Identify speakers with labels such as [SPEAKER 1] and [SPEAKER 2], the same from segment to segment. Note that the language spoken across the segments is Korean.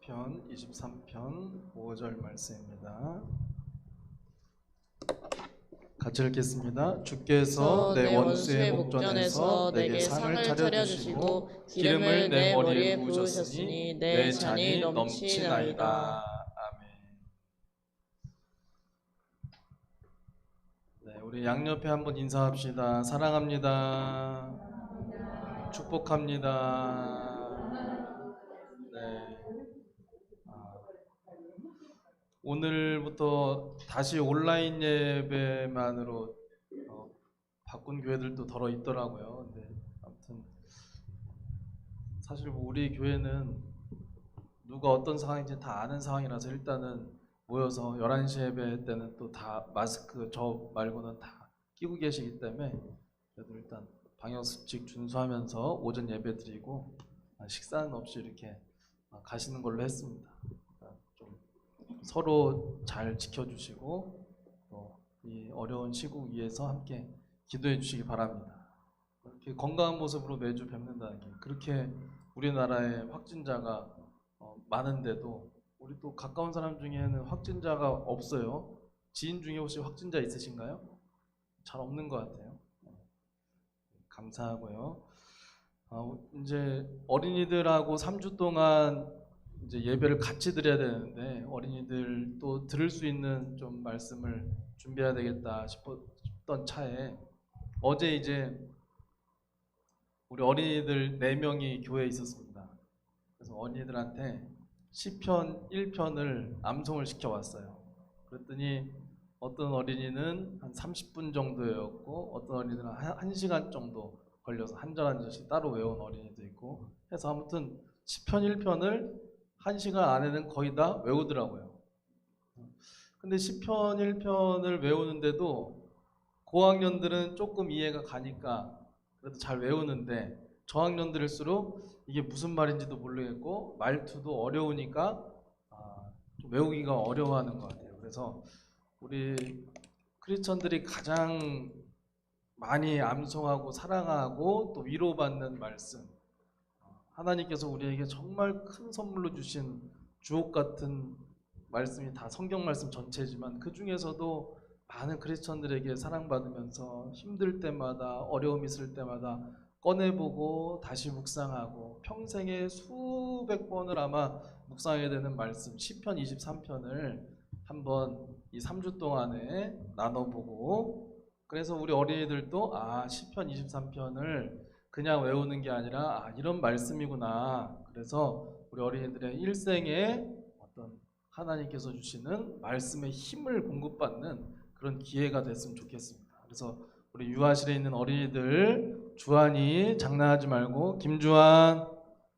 [SPEAKER 1] 시편 23편 5절 말씀입니다. 같이 읽겠습니다. 주께서 내 원수의 목전에서 내게 상을 차려주시고 기름을 내 머리에 부으셨으니 내 잔이 넘치나이다. 아멘. 네, 우리 양옆에 한번 인사합시다. 사랑합니다. 축복합니다. 네. 오늘부터 다시 온라인 예배만으로 바꾼 교회들도 더러 있더라고요. 근데 아무튼 사실 우리 교회는 누가 어떤 상황인지 다 아는 상황이라서 일단은 모여서 11시 예배 때는 또 다 마스크 저 말고는 다 끼고 계시기 때문에 그래도 일단 방역수칙 준수하면서 오전 예배 드리고 식사는 없이 이렇게 가시는 걸로 했습니다. 좀 서로 잘 지켜주시고 또 이 어려운 시국 위에서 함께 기도해 주시기 바랍니다. 이렇게 건강한 모습으로 매주 뵙는다는 게 그렇게 우리나라에 확진자가 많은데도 우리 또 가까운 사람 중에는 확진자가 없어요. 지인 중에 혹시 확진자 있으신가요? 잘 없는 것 같아요. 감사하고요. 이제 어린이들하고 3주 동안 이제 예배를 같이 드려야 되는데 어린이들 또 들을 수 있는 좀 말씀을 준비해야 되겠다 싶었던 차에 어제 이제 우리 어린이들 4명이 교회에 있었습니다. 그래서 어린이들한테 시편 1편을 암송을 시켜왔어요. 그랬더니 어떤 어린이는 한 30분 정도였고 어떤 어린이들은 1시간 정도 걸려서 한 절 한 절씩 따로 외운 어린이도 있고 해서 아무튼 시편 1편을 1시간 안에는 거의 다 외우더라고요. 근데 시편 1편을 외우는데도 고학년들은 조금 이해가 가니까 그래도 잘 외우는데 저학년들일수록 이게 무슨 말인지도 모르겠고 말투도 어려우니까 좀 외우기가 어려워하는 것 같아요. 그래서 우리 크리스천들이 가장 많이 암송하고 사랑하고 또 위로받는 말씀, 하나님께서 우리에게 정말 큰 선물로 주신 주옥 같은 말씀이 다 성경 말씀 전체지만 그 중에서도 많은 크리스천들에게 사랑받으면서 힘들 때마다 어려움 있을 때마다 꺼내보고 다시 묵상하고 평생에 수백 번을 아마 묵상하게 되는 말씀 시편 23편을 한번 이 3주 동안에 나눠보고 그래서 우리 어린이들도 시편 23편을 그냥 외우는 게 아니라 이런 말씀이구나. 그래서 우리 어린이들의 일생에 어떤 하나님께서 주시는 말씀의 힘을 공급받는 그런 기회가 됐으면 좋겠습니다. 그래서 우리 유아실에 있는 어린이들 주한이 장난하지 말고 김주한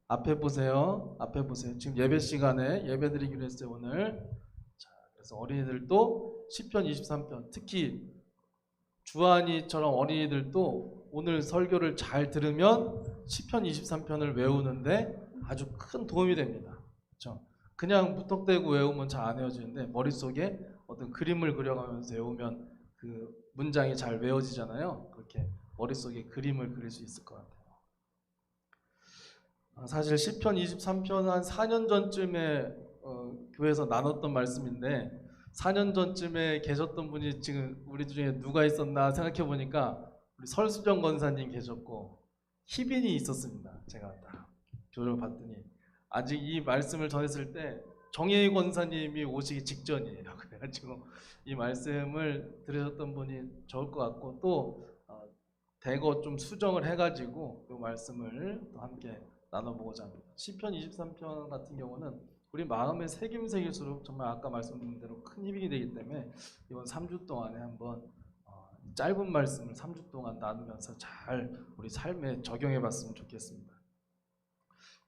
[SPEAKER 1] 앞에 보세요. 앞에 보세요. 지금 예배 시간에 예배 드리기로 했어요 오늘. 자, 그래서 어린이들도 시편 23편 특히 주한이처럼 어린이들도 오늘 설교를 잘 들으면 시편 23편을 외우는데 아주 큰 도움이 됩니다. 그렇죠? 그냥 무턱대고 외우면 잘 안 외워지는데 머릿속에 어떤 그림을 그려가면서 외우면 그 문장이 잘 외워지잖아요. 그렇게 머릿속에 그림을 그릴 수 있을 것 같아요. 사실 시편 23편은 한 4년 전쯤에 교회에서 나눴던 말씀인데 4년 전쯤에 계셨던 분이 지금 우리 중에 누가 있었나 생각해 보니까 우리 설수정 권사님 계셨고 희빈이 있었습니다. 제가 딱 교정을 봤더니 아직 이 말씀을 전했을 때 정혜희 권사님이 오시기 직전이에요. 그래가지고 이 말씀을 들으셨던 분이 적을 것 같고 또 대거 좀 수정을 해가지고 이 말씀을 또 함께 나눠보고자 합니다. 시편 23편 같은 경우는 우리 마음의 새김새길수록 정말 아까 말씀드린 대로 큰 힘이 되기 때문에 이번 3주 동안에 한번 짧은 말씀을 3주 동안 나누면서 잘 우리 삶에 적용해 봤으면 좋겠습니다.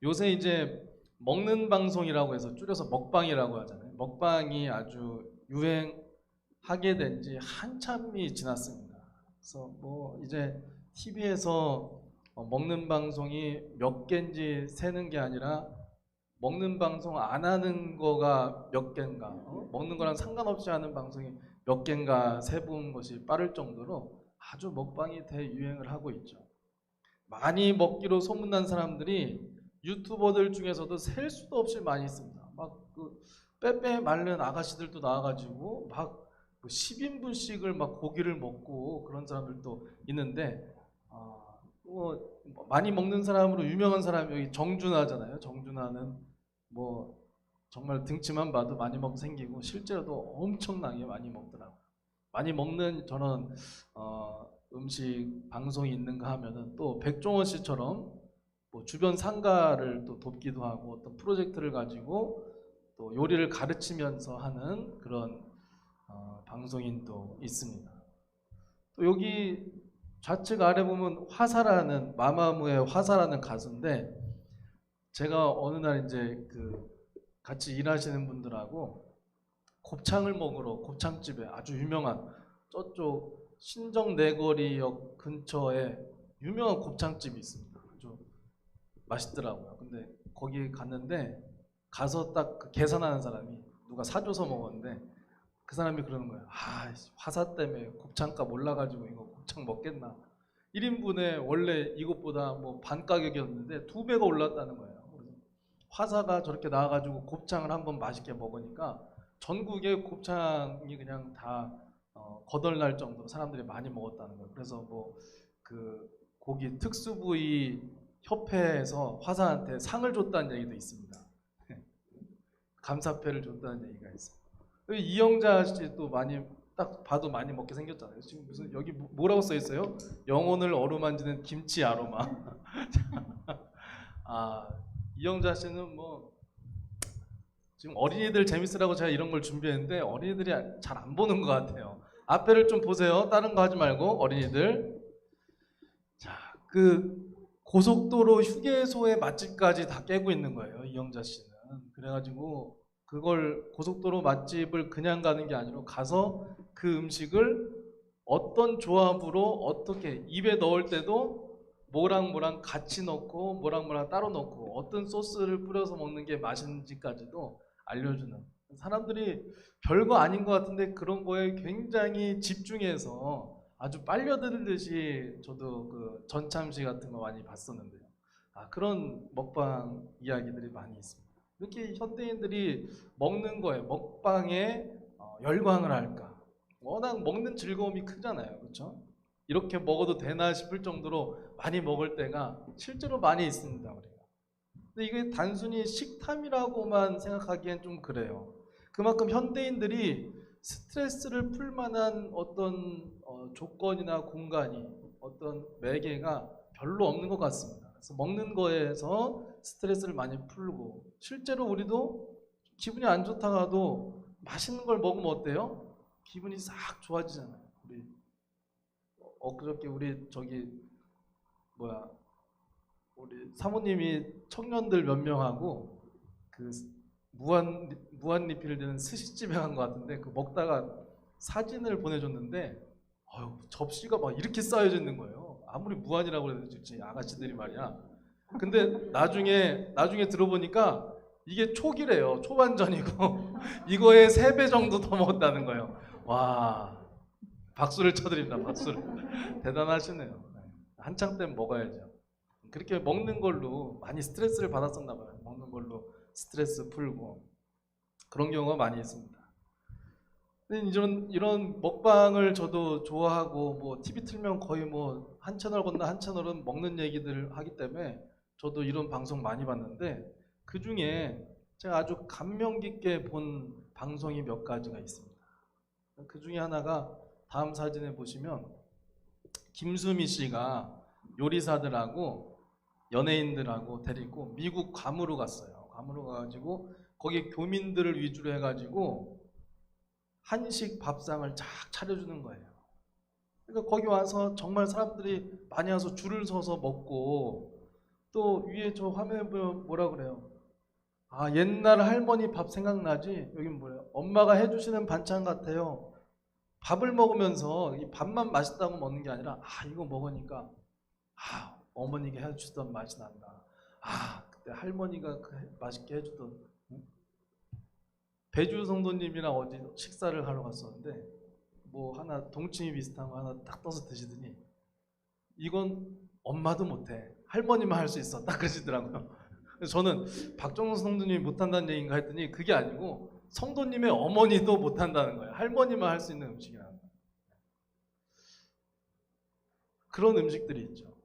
[SPEAKER 1] 요새 이제 먹는 방송이라고 해서 줄여서 먹방이라고 하잖아요. 먹방이 아주 유행하게 된 지 한참이 지났습니다. 그래서 뭐 이제 TV에서 먹는 방송이 몇 개인지 세는 게 아니라 먹는 방송 안 하는 거가 몇 개인가 먹는 거랑 상관없이 하는 방송이 몇 개인가 세본 것이 빠를 정도로 아주 먹방이 대유행을 하고 있죠. 많이 먹기로 소문난 사람들이 유튜버들 중에서도 셀 수도 없이 많이 있습니다. 그 빼빼 마른 아가씨들도 나와가지고 막 10인분씩을 막 고기를 먹고 그런 사람들도 있는데, 뭐 많이 먹는 사람으로 유명한 사람이 여기 정준하잖아요. 정준하는 뭐 정말 등치만 봐도 많이 먹고 생기고 실제로도 엄청나게 많이 먹더라고요. 많이 먹는 저는 음식 방송이 있는가 하면은 또 백종원 씨처럼 뭐 주변 상가를 또 돕기도 하고 어떤 프로젝트를 가지고 또 요리를 가르치면서 하는 그런 방송인도 있습니다. 또 여기 좌측 아래 보면 화사라는 마마무의 화사라는 가수인데, 제가 어느 날 이제 그 같이 일하시는 분들하고 곱창을 먹으러 곱창집에 아주 유명한 저쪽 신정내거리역 근처에 유명한 곱창집이 있습니다. 아주 맛있더라고요. 근데 거기 갔는데 가서 딱 그 계산하는 사람이 누가 사줘서 먹었는데 그 사람이 그러는 거예요. 아, 화사 때문에 곱창값 올라가지고 이거 곱창 먹겠나. 1인분에 원래 이것보다 뭐 반 가격이었는데 2배가 올랐다는 거예요. 그래서 화사가 저렇게 나와가지고 곱창을 한번 맛있게 먹으니까 전국에 곱창이 그냥 다 거덜날 정도로 사람들이 많이 먹었다는 거예요. 그래서 뭐 그 고기 특수부위 협회에서 화사한테 상을 줬다는 얘기도 있습니다. 감사패를 줬다는 얘기가 있어요. 이영자 씨도 많이 딱 봐도 많이 먹게 생겼잖아요. 지금 무슨 여기 뭐라고 써 있어요? 영혼을 어루만지는 김치 아로마. 이영자 씨는 뭐 지금 어린이들 재밌으라고 제가 이런 걸 준비했는데 어린이들이 잘 안 보는 것 같아요. 앞에를 좀 보세요. 다른 거 하지 말고 어린이들. 자, 그 고속도로 휴게소의 맛집까지 다 깨고 있는 거예요. 이영자 씨는. 그래가지고 그걸 고속도로 맛집을 그냥 가는 게 아니라 가서 그 음식을 어떤 조합으로 어떻게 입에 넣을 때도 뭐랑 뭐랑 같이 넣고 뭐랑 뭐랑 따로 넣고 어떤 소스를 뿌려서 먹는 게 맛있는지까지도 알려주는, 사람들이 별거 아닌 것 같은데 그런 거에 굉장히 집중해서 아주 빨려들듯이 저도 그 전참시 같은 거 많이 봤었는데요. 그런 먹방 이야기들이 많이 있습니다. 이렇게 현대인들이 먹는 거에 먹방에 열광을 할까? 워낙 먹는 즐거움이 크잖아요, 그렇죠? 이렇게 먹어도 되나 싶을 정도로 많이 먹을 때가 실제로 많이 있습니다, 우리가. 근데 이게 단순히 식탐이라고만 생각하기엔 좀 그래요. 그만큼 현대인들이 스트레스를 풀 만한 어떤 조건이나 공간이, 어떤 매개가 별로 없는 것 같습니다. 그래서 먹는 거에서 스트레스를 많이 풀고, 실제로 우리도 기분이 안 좋다가도 맛있는 걸 먹으면 어때요? 기분이 싹 좋아지잖아요. 우리 엊그저께 우리 우리 사모님이 청년들 몇 명하고 그 무한리필 되는 스시집에 간 것 같은데, 그 먹다가 사진을 보내줬는데 접시가 막 이렇게 쌓여져 있는 거예요. 아무리 무한이라고 해도 진짜 아가씨들이 말이야. 근데 나중에 들어보니까 이게 초기래요. 초반전이고 이거의 3배 정도 더 먹었다는 거예요. 와, 박수를 쳐드립니다. 박수를. 대단하시네요. 한창 때는 먹어야죠. 그렇게 먹는 걸로 많이 스트레스를 받았었나 봐요. 먹는 걸로 스트레스 풀고 그런 경우가 많이 있습니다. 이런 먹방을 저도 좋아하고, 뭐 TV 틀면 거의 뭐 한 채널 건너 한 채널은 먹는 얘기들을 하기 때문에 저도 이런 방송 많이 봤는데, 그 중에 제가 아주 감명 깊게 본 방송이 몇 가지가 있습니다. 그 중에 하나가 다음 사진에 보시면 김수미 씨가 요리사들하고 연예인들하고 데리고 미국 괌으로 갔어요. 괌으로 가가지고 거기 교민들을 위주로 해가지고 한식 밥상을 쫙 차려주는 거예요. 그러니까 거기 와서 정말 사람들이 많이 와서 줄을 서서 먹고, 또 위에 저 화면에 보면 뭐라 그래요? 옛날 할머니 밥 생각나지? 여긴 뭐예요? 엄마가 해주시는 반찬 같아요. 밥을 먹으면서 이 밥만 맛있다고 먹는 게 아니라 이거 먹으니까 어머니가 해주던 맛이 난다. 그때 할머니가 맛있게 해주던. 배주 성도님이랑 어디 식사를 하러 갔었는데 뭐 하나 동치미 비슷한 거 하나 딱 떠서 드시더니 이건 엄마도 못해, 할머니만 할 수 있어, 딱 그러시더라고요. 그래서 저는 박정선 성도님이 못한다는 얘기인가 했더니 그게 아니고 성도님의 어머니도 못한다는 거예요. 할머니만 할 수 있는 음식이라는 거예요. 그런 음식들이 있죠.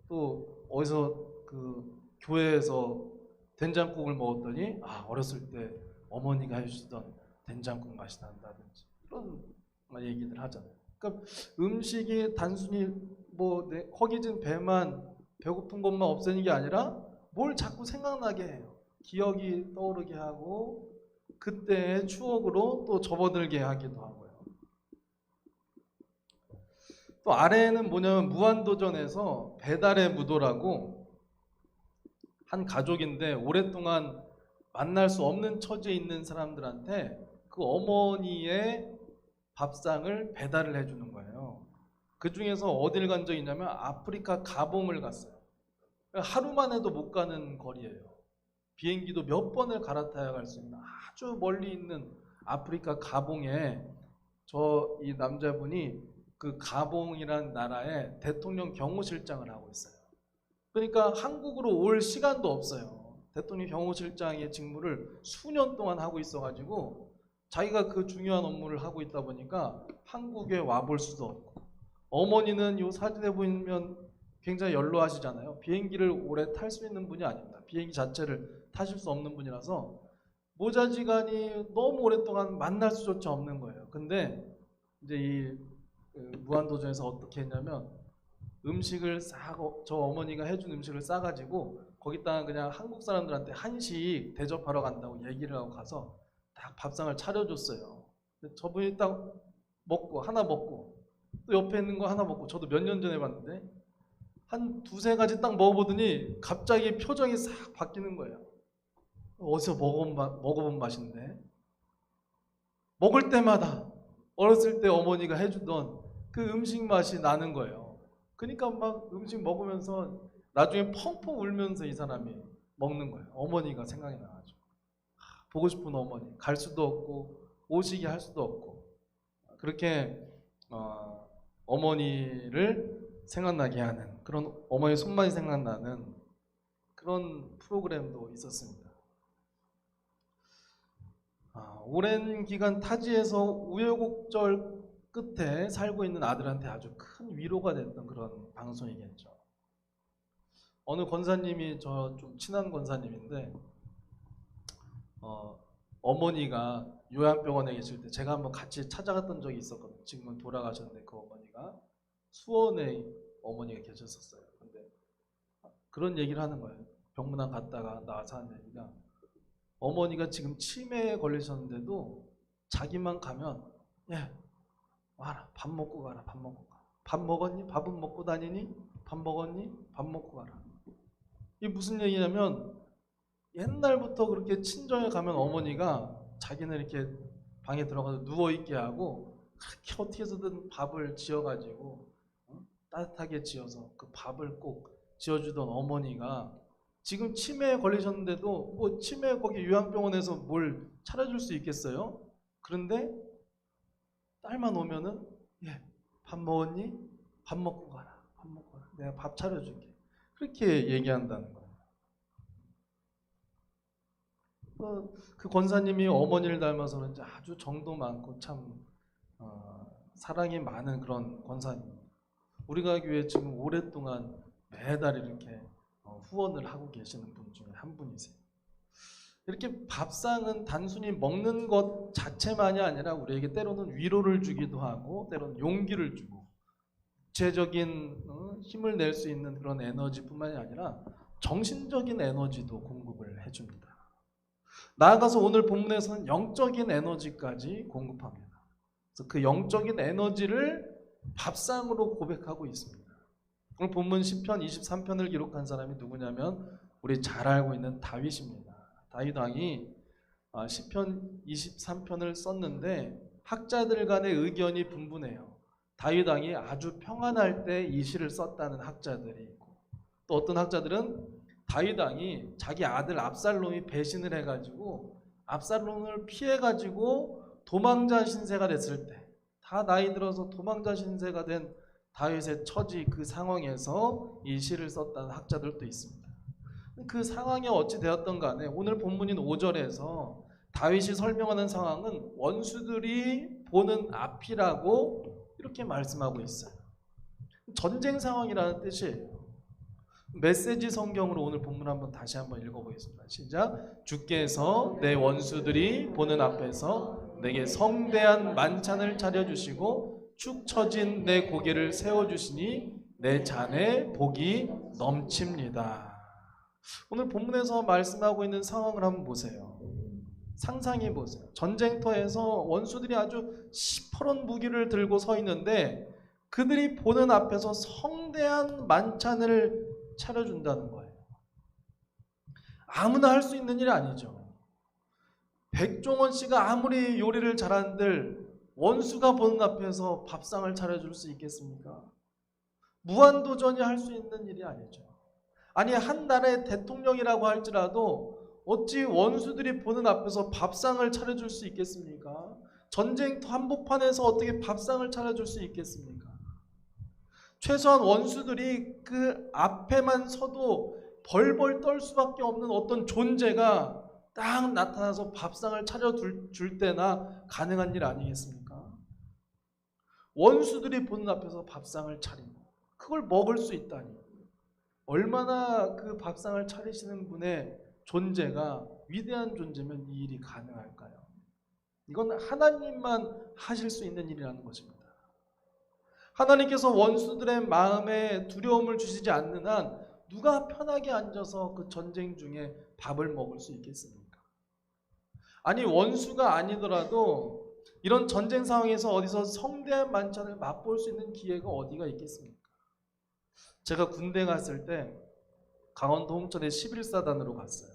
[SPEAKER 1] 또 어디서 그 교회에서 된장국을 먹었더니 어렸을 때 어머니가 해주시던 된장국 맛이 난다든지 그런 얘기들 하잖아요. 그러니까 음식이 단순히 허기진 배만 배고픈 것만 없애는 게 아니라 뭘 자꾸 생각나게 해요. 기억이 떠오르게 하고 그때의 추억으로 또 접어들게 하기도 하고요. 또 아래에는 뭐냐면 무한도전에서 배달의 무도라고 한 가족인데 오랫동안 만날 수 없는 처지에 있는 사람들한테 그 어머니의 밥상을 배달을 해주는 거예요. 그 중에서 어딜 간 적이 있냐면 아프리카 가봉을 갔어요. 하루만 해도 못 가는 거리예요. 비행기도 몇 번을 갈아타야 갈 수 있는 아주 멀리 있는 아프리카 가봉에 이 남자분이 그 가봉이란 나라의 대통령 경호실장을 하고 있어요. 그러니까 한국으로 올 시간도 없어요. 대통령 경호실장의 직무를 수년 동안 하고 있어가지고 자기가 그 중요한 업무를 하고 있다 보니까 한국에 와볼 수도 없고, 어머니는 이 사진에 보이면 굉장히 연로하시잖아요. 비행기를 오래 탈 수 있는 분이 아닙니다. 비행기 자체를 타실 수 없는 분이라서 모자지간이 너무 오랫동안 만날 수조차 없는 거예요. 근데 이제 이 무한도전에서 어떻게 했냐면 음식을 싸고, 저 어머니가 해준 음식을 싸가지고 거기다가 그냥 한국 사람들한테 한식 대접하러 간다고 얘기를 하고 가서 딱 밥상을 차려줬어요. 근데 저분이 딱 먹고 하나 먹고 또 옆에 있는 거 하나 먹고, 저도 몇 년 전에 봤는데 한 두세 가지 딱 먹어보더니 갑자기 표정이 싹 바뀌는 거예요. 어디서 먹어본 맛인데, 먹을 때마다 어렸을 때 어머니가 해주던 그 음식 맛이 나는 거예요. 그러니까 막 음식 먹으면서 나중에 펑펑 울면서 이 사람이 먹는 거예요. 어머니가 생각이 나가지고. 보고 싶은 어머니, 갈 수도 없고 오시게 할 수도 없고, 그렇게 어머니를 생각나게 하는, 그런 어머니 손맛이 생각나는 그런 프로그램도 있었습니다. 오랜 기간 타지에서 우여곡절 끝에 살고 있는 아들한테 아주 큰 위로가 됐던 그런 방송이겠죠. 어느 권사님이, 저 좀 친한 권사님인데 어머니가 요양병원에 계실 때 제가 한번 같이 찾아갔던 적이 있었거든요. 지금은 돌아가셨는데 그 어머니가 수원에 어머니가 계셨었어요. 근데 그런 얘기를 하는 거예요. 병문안 갔다가 나와서 하는 얘기가, 어머니가 지금 치매에 걸리셨는데도 자기만 가면 와라, 밥 먹고 가라, 밥 먹고 가. 밥 먹었니? 밥은 먹고 다니니? 밥 먹었니? 밥 먹고 가라. 이게 무슨 얘기냐면 옛날부터 그렇게 친정에 가면 어머니가 자기는 이렇게 방에 들어가서 누워있게 하고 그렇게 어떻게 해서든 밥을 지어가지고 따뜻하게 지어서 그 밥을 꼭 지어주던 어머니가 지금 치매에 걸리셨는데도 치매 거기 요양병원에서 뭘 차려줄 수 있겠어요? 그런데 딸만 오면은 밥 먹었니? 밥 먹고 가라. 밥 먹고 가라. 내가 밥 차려줄게. 그렇게 얘기한다는 거예요. 그 권사님이 어머니를 닮아서 그런지 아주 정도 많고 참 사랑이 많은 그런 권사님. 우리가 교회 지금 오랫동안 매달 이렇게 후원을 하고 계시는 분 중에 한 분이세요. 이렇게 밥상은 단순히 먹는 것 자체만이 아니라 우리에게 때로는 위로를 주기도 하고 때로는 용기를 주고 구체적인 힘을 낼 수 있는 그런 에너지뿐만이 아니라 정신적인 에너지도 공급을 해줍니다. 나아가서 오늘 본문에서는 영적인 에너지까지 공급합니다. 그래서 그 영적인 에너지를 밥상으로 고백하고 있습니다. 오늘 본문 시편 23편을 기록한 사람이 누구냐면 우리 잘 알고 있는 다윗입니다. 다윗 왕이 시편 23편을 썼는데 학자들 간의 의견이 분분해요. 다윗 왕이 아주 평안할 때 이 시를 썼다는 학자들이 있고, 또 어떤 학자들은 다윗 왕이 자기 아들 압살롬이 배신을 해가지고 압살롬을 피해가지고 도망자 신세가 됐을 때, 다 나이 들어서 도망자 신세가 된 다윗의 처지 그 상황에서 이 시를 썼다는 학자들도 있습니다. 그 상황이 어찌 되었던 간에 오늘 본문인 5절에서 다윗이 설명하는 상황은 원수들이 보는 앞이라고 이렇게 말씀하고 있어요. 전쟁 상황이라는 뜻이에요. 메시지 성경으로 오늘 본문 다시 한번 읽어보겠습니다. 시작. 주께서 내 원수들이 보는 앞에서 내게 성대한 만찬을 차려주시고 축 처진 내 고개를 세워주시니 내 잔에 복이 넘칩니다. 오늘 본문에서 말씀하고 있는 상황을 한번 보세요. 상상해 보세요. 전쟁터에서 원수들이 아주 시퍼런 무기를 들고 서 있는데 그들이 보는 앞에서 성대한 만찬을 차려준다는 거예요. 아무나 할 수 있는 일이 아니죠. 백종원 씨가 아무리 요리를 잘한들 원수가 보는 앞에서 밥상을 차려줄 수 있겠습니까? 무한도전이 할 수 있는 일이 아니죠. 아니, 한 나라의 대통령이라고 할지라도 어찌 원수들이 보는 앞에서 밥상을 차려줄 수 있겠습니까? 전쟁터 한복판에서 어떻게 밥상을 차려줄 수 있겠습니까? 최소한 원수들이 그 앞에만 서도 벌벌 떨 수밖에 없는 어떤 존재가 딱 나타나서 밥상을 차려줄 때나 가능한 일 아니겠습니까? 원수들이 보는 앞에서 밥상을 차리고 그걸 먹을 수 있다니 얼마나 그 밥상을 차리시는 분의 존재가 위대한 존재면 이 일이 가능할까요? 이건 하나님만 하실 수 있는 일이라는 것입니다. 하나님께서 원수들의 마음에 두려움을 주시지 않는 한 누가 편하게 앉아서 그 전쟁 중에 밥을 먹을 수 있겠습니까? 아니, 원수가 아니더라도 이런 전쟁 상황에서 어디서 성대한 만찬을 맛볼 수 있는 기회가 어디가 있겠습니까? 제가 군대 갔을 때 강원도 홍천의 11사단으로 갔어요.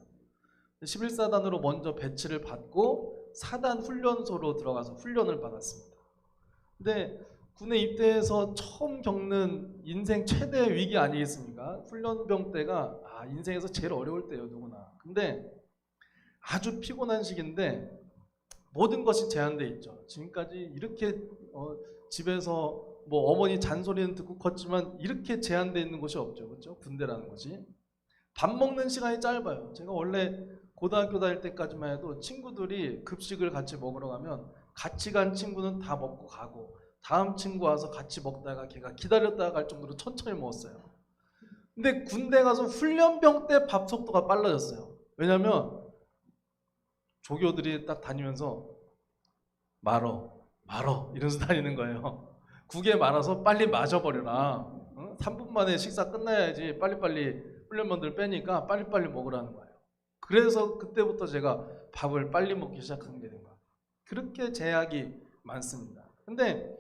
[SPEAKER 1] 11사단으로 먼저 배치를 받고 사단 훈련소로 들어가서 훈련을 받았습니다. 근데 군에 입대해서 처음 겪는 인생 최대 위기 아니겠습니까? 훈련병 때가 인생에서 제일 어려울 때예요, 누구나. 근데 아주 피곤한 시기인데 모든 것이 제한돼 있죠. 지금까지 이렇게 집에서 뭐 어머니 잔소리는 듣고 컸지만 이렇게 제한돼 있는 곳이 없죠, 그렇죠? 군대라는 것이. 밥 먹는 시간이 짧아요. 제가 원래 고등학교 다닐 때까지만 해도 친구들이 급식을 같이 먹으러 가면 같이 간 친구는 다 먹고 가고 다음 친구 와서 같이 먹다가 걔가 기다렸다가 갈 정도로 천천히 먹었어요. 근데 군대 가서 훈련병 때 밥 속도가 빨라졌어요. 왜냐면 조교들이 딱 다니면서 말어 이러면서 다니는 거예요. 국에 말아서 빨리 마셔버려라. 3분 만에 식사 끝나야지 빨리빨리 훈련병들 빼니까 빨리빨리 먹으라는 거예요. 그래서 그때부터 제가 밥을 빨리 먹기 시작한 게 된 거예요. 그렇게 제약이 많습니다. 근데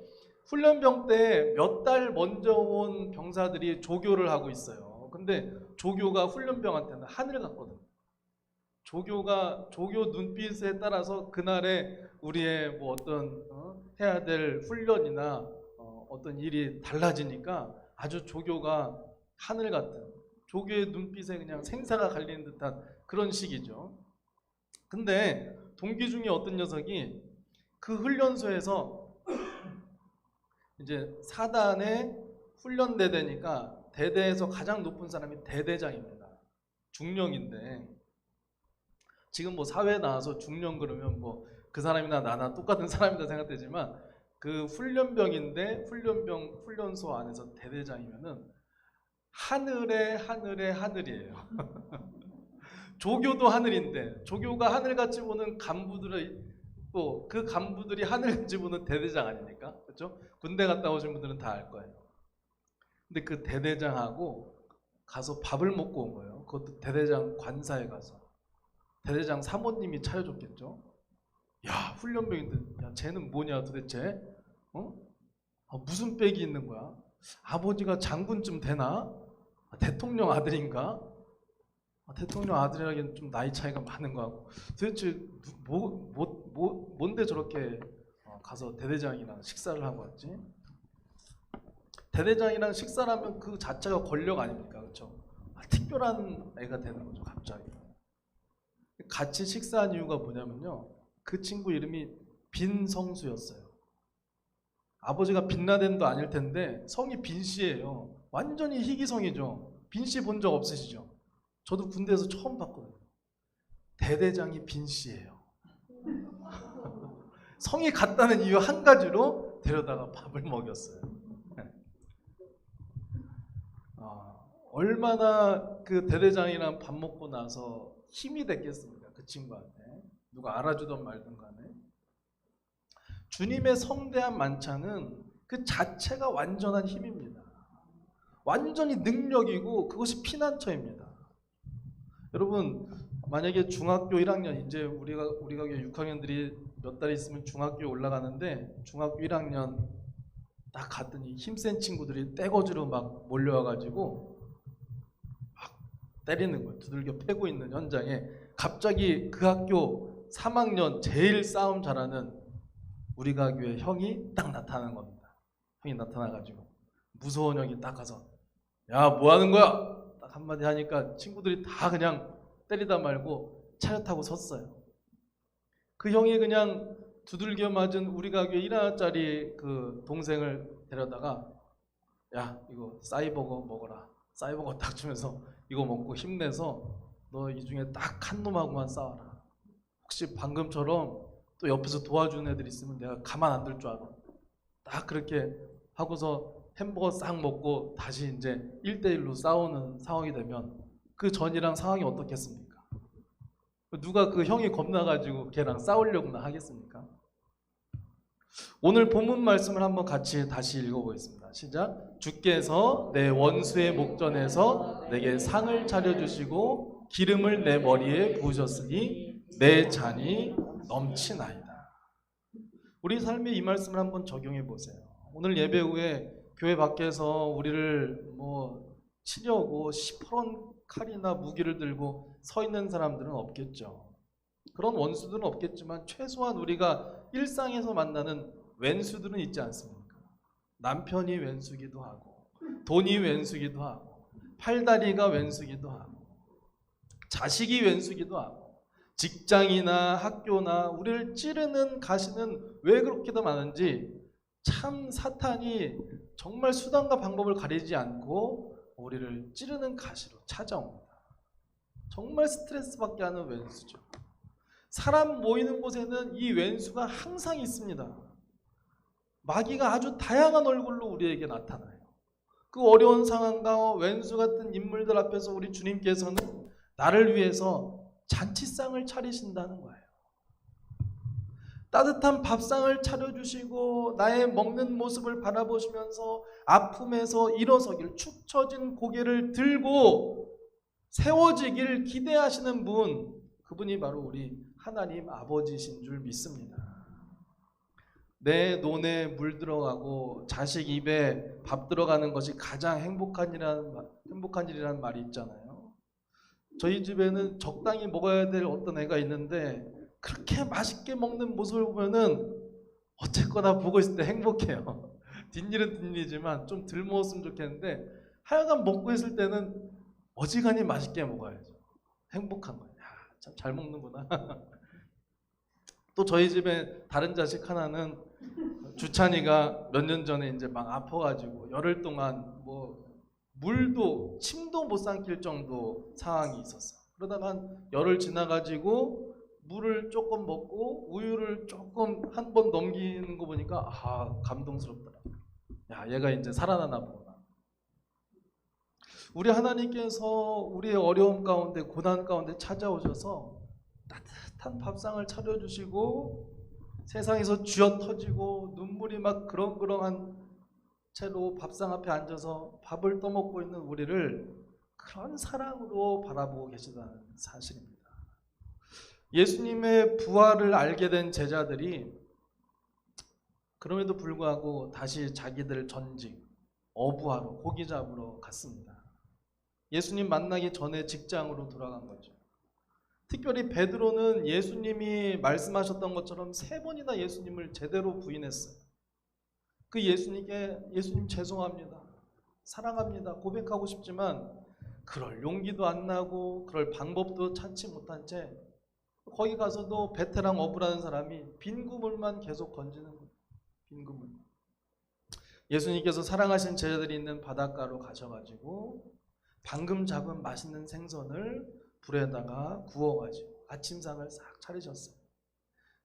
[SPEAKER 1] 훈련병 때 몇 달 먼저 온 병사들이 조교를 하고 있어요. 근데 조교가 훈련병한테는 하늘 같거든요. 조교 눈빛에 따라서 그날의 우리의 뭐 어떤 해야 될 훈련이나 어떤 일이 달라지니까 아주 조교가 하늘 같은, 조교의 눈빛에 그냥 생사가 갈리는 듯한 그런 식이죠. 근데 동기 중에 어떤 녀석이 그 훈련소에서 이제 사단에 훈련대대니까 대대에서 가장 높은 사람이 대대장입니다. 중령인데 지금 뭐 사회에 나와서 중령 그러면 뭐 그 사람이나 나나 똑같은 사람이다 생각되지만 그 훈련병인데 훈련소 안에서 대대장이면은 하늘이에요. 조교도 하늘인데 조교가 하늘같이 보는 간부들의 또 그 간부들이 하늘같이 보는 대대장 아닙니까? 그렇죠? 군대 갔다 오신 분들은 다 알 거예요. 근데 그 대대장하고 가서 밥을 먹고 온 거예요. 그것도 대대장 관사에 가서. 대대장 사모님이 차려줬겠죠. 야, 훈련병인데 야, 쟤는 뭐냐 도대체? 무슨 빽이 있는 거야? 아버지가 장군쯤 되나? 대통령 아들인가? 대통령 아들이라기엔 좀 나이 차이가 많은 거 같고 도대체 뭔데 저렇게 가서 대대장이랑 식사를 하고 왔지? 대대장이랑 식사를 하면 그 자체가 권력 아닙니까? 그렇죠? 특별한 애가 되는 거죠, 갑자기. 같이 식사한 이유가 뭐냐면요, 그 친구 이름이 빈성수였어요. 아버지가 빈라덴도 아닐 텐데 성이 빈씨예요. 완전히 희귀성이죠. 빈씨 본 적 없으시죠? 저도 군대에서 처음 봤거든요. 대대장이 빈 씨예요. 성이 같다는 이유 한 가지로 데려다가 밥을 먹였어요. 얼마나 그 대대장이랑 밥 먹고 나서 힘이 됐겠습니까? 그 친구한테. 누가 알아주던 말든 간에. 주님의 성대한 만찬은 그 자체가 완전한 힘입니다. 완전히 능력이고 그것이 피난처입니다. 여러분, 만약에 중학교 1학년, 이제 우리가 6학년들이 몇 달 있으면 중학교에 올라가는데, 중학교 1학년 딱 갔더니 힘센 친구들이 떼거지로 막 몰려와가지고 막 때리는 거예요. 두들겨 패고 있는 현장에 갑자기 그 학교 3학년 제일 싸움 잘하는 우리가 교회 형이 딱 나타나는 겁니다. 형이 나타나가지고 무서운 형이 딱 가서 야, 뭐 하는 거야? 딱 한마디 하니까 친구들이 다 그냥 때리다 말고 차려 타고 섰어요. 그 형이 그냥 두들겨 맞은 우리가 교회 1학년짜리 그 동생을 데려다가 야, 이거 싸이버거 먹어라. 싸이버거 딱 주면서 이거 먹고 힘내서 너 이 중에 딱 한 놈하고만 싸워라. 혹시 방금처럼 또 옆에서 도와주는 애들 있으면 내가 가만 안 둘 줄 알아. 딱 그렇게 하고서 햄버거 싹 먹고 다시 이제 1대1로 싸우는 상황이 되면 그 전이랑 상황이 어떻겠습니까? 누가 그 형이 겁나가지고 걔랑 싸우려고나 하겠습니까? 오늘 본문 말씀을 한번 같이 다시 읽어보겠습니다. 시작. 주께서 내 원수의 목전에서 내게 상을 차려주시고 기름을 내 머리에 부으셨으니 내 잔이 넘치나이다. 우리 삶에 이 말씀을 한번 적용해 보세요. 오늘 예배 후에 교회 밖에서 우리를 치려고 시퍼런 칼이나 무기를 들고 서 있는 사람들은 없겠죠. 그런 원수들은 없겠지만 최소한 우리가 일상에서 만나는 왼수들은 있지 않습니까? 남편이 왼수기도 하고 돈이 왼수기도 하고 팔다리가 왼수기도 하고 자식이 왼수기도 하고 직장이나 학교나 우리를 찌르는 가시는 왜 그렇게도 많은지 참 사탄이 정말 수단과 방법을 가리지 않고 우리를 찌르는 가시로 찾아옵니다. 정말 스트레스 받게 하는 왼수죠. 사람 모이는 곳에는 이 왼수가 항상 있습니다. 마귀가 아주 다양한 얼굴로 우리에게 나타나요. 그 어려운 상황과 왼수 같은 인물들 앞에서 우리 주님께서는 나를 위해서 잔치상을 차리신다는 거예요. 따뜻한 밥상을 차려주시고 나의 먹는 모습을 바라보시면서 아픔에서 일어서길 축 처진 고개를 들고 세워지길 기대하시는 분, 그분이 바로 우리 하나님 아버지신 줄 믿습니다. 내 논에 물 들어가고 자식 입에 밥 들어가는 것이 가장 행복한 일이라는 말이 있잖아요. 저희 집에는 적당히 먹어야 될 어떤 애가 있는데 그렇게 맛있게 먹는 모습을 보면은 어쨌거나 보고 있을 때 행복해요. 뒷일은 뒷일이지만 좀 덜 먹었으면 좋겠는데 하여간 먹고 있을 때는 어지간히 맛있게 먹어야죠. 행복한 거예요. 참 잘 먹는구나. 또 저희 집에 다른 자식 하나는 주찬이가 몇 년 전에 이제 막 아파가지고 열흘 동안 물도 침도 못 삼킬 정도 상황이 있었어. 그러다가 한 열흘 지나가지고 물을 조금 먹고 우유를 조금 한 번 넘기는 거 보니까 감동스럽더라. 야, 얘가 이제 살아나나 보구나. 우리 하나님께서 우리의 어려움 가운데 고난 가운데 찾아오셔서 따뜻한 밥상을 차려주시고 세상에서 쥐어 터지고 눈물이 막 그렁그렁한 채로 밥상 앞에 앉아서 밥을 떠먹고 있는 우리를 그런 사랑으로 바라보고 계시다는 사실입니다. 예수님의 부활을 알게 된 제자들이 그럼에도 불구하고 다시 자기들 전직 어부하러 고기 잡으러 갔습니다. 예수님 만나기 전에 직장으로 돌아간 거죠. 특별히 베드로는 예수님이 말씀하셨던 것처럼 3번이나 예수님을 제대로 부인했어요. 그 예수님께 예수님 죄송합니다. 사랑합니다. 고백하고 싶지만 그럴 용기도 안 나고 그럴 방법도 찾지 못한 채 거기 가서도 베테랑 어부라는 사람이 빈 그물만 계속 건지는 거예요. 빈 그물. 예수님께서 사랑하신 제자들이 있는 바닷가로 가셔가지고 방금 잡은 맛있는 생선을 불에다가 구워가지고 아침상을 싹 차리셨어요.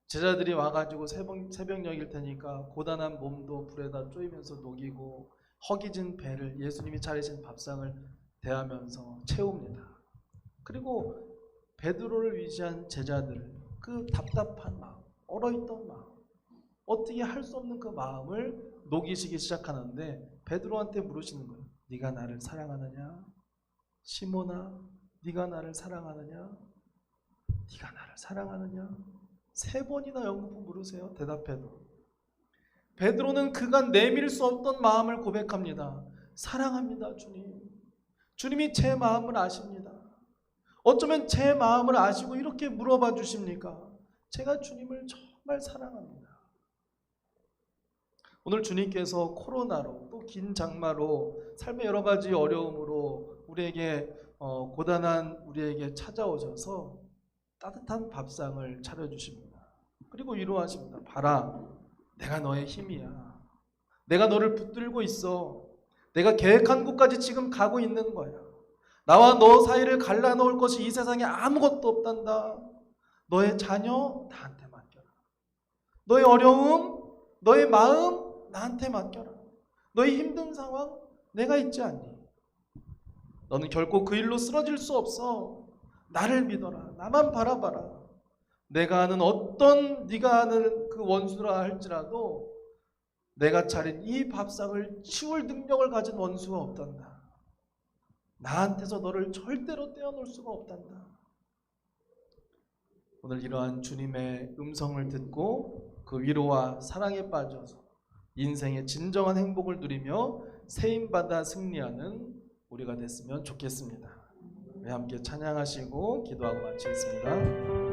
[SPEAKER 1] 제자들이 와가지고 새벽녘일 테니까 고단한 몸도 불에다 쪼이면서 녹이고 허기진 배를 예수님이 차리신 밥상을 대하면서 채웁니다. 그리고 베드로를 위시한 제자들, 그 답답한 마음, 얼어있던 마음, 어떻게 할 수 없는 그 마음을 녹이시기 시작하는데 베드로한테 물으시는 거예요. 네가 나를 사랑하느냐? 시몬아, 네가 나를 사랑하느냐? 네가 나를 사랑하느냐? 3번이나 연거푸 물으세요. 대답해도. 베드로는 그간 내밀 수 없던 마음을 고백합니다. 사랑합니다, 주님. 주님이 제 마음을 아십니다. 어쩌면 제 마음을 아시고 이렇게 물어봐 주십니까? 제가 주님을 정말 사랑합니다. 오늘 주님께서 코로나로 또 긴 장마로 삶의 여러 가지 어려움으로 우리에게 고단한 우리에게 찾아오셔서 따뜻한 밥상을 차려주십니다. 그리고 위로하십니다. 봐라, 내가 너의 힘이야. 내가 너를 붙들고 있어. 내가 계획한 곳까지 지금 가고 있는 거야. 나와 너 사이를 갈라놓을 것이 이 세상에 아무것도 없단다. 너의 자녀 나한테 맡겨라. 너의 어려움, 너의 마음 나한테 맡겨라. 너의 힘든 상황 내가 있지 않니? 너는 결코 그 일로 쓰러질 수 없어. 나를 믿어라. 나만 바라봐라. 내가 아는 어떤 네가 아는 그 원수라 할지라도 내가 차린 이 밥상을 치울 능력을 가진 원수가 없단다. 나한테서 너를 절대로 떼어놓을 수가 없단다. 오늘 이러한 주님의 음성을 듣고 그 위로와 사랑에 빠져서 인생의 진정한 행복을 누리며 세임받아 승리하는 우리가 됐으면 좋겠습니다. 우리 함께 찬양하시고 기도하고 마치겠습니다.